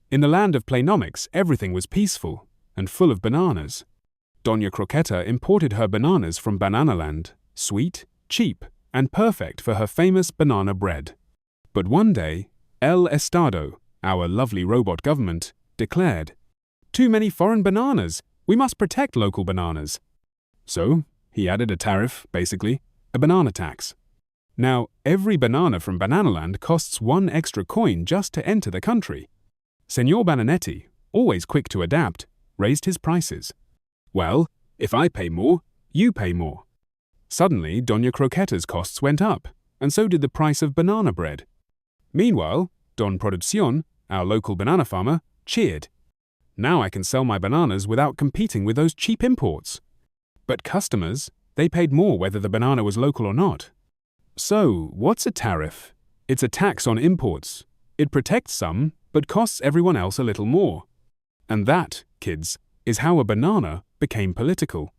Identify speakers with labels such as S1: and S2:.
S1: In the land of Playnomics, everything was peaceful and full of bananas. Doña Croqueta imported her bananas from Bananaland, sweet, cheap, and perfect for her famous banana bread. But one day, El Estado, our lovely robot government, declared, "Too many foreign bananas, we must protect local bananas." So, he added a tariff, basically, a banana tax. Now, every banana from Bananaland costs 1 extra coin just to enter the country. Señor Bananetti, always quick to adapt, raised his prices. Well, if I pay more, you pay more. Suddenly, Doña Croqueta's costs went up, and so did the price of banana bread. Meanwhile, Don Producción, our local banana farmer, cheered. Now I can sell my bananas without competing with those cheap imports. But customers, they paid more whether the banana was local or not. So, what's a tariff? It's a tax on imports. It protects some, but costs everyone else a little more. And that, kids, is how a banana became political.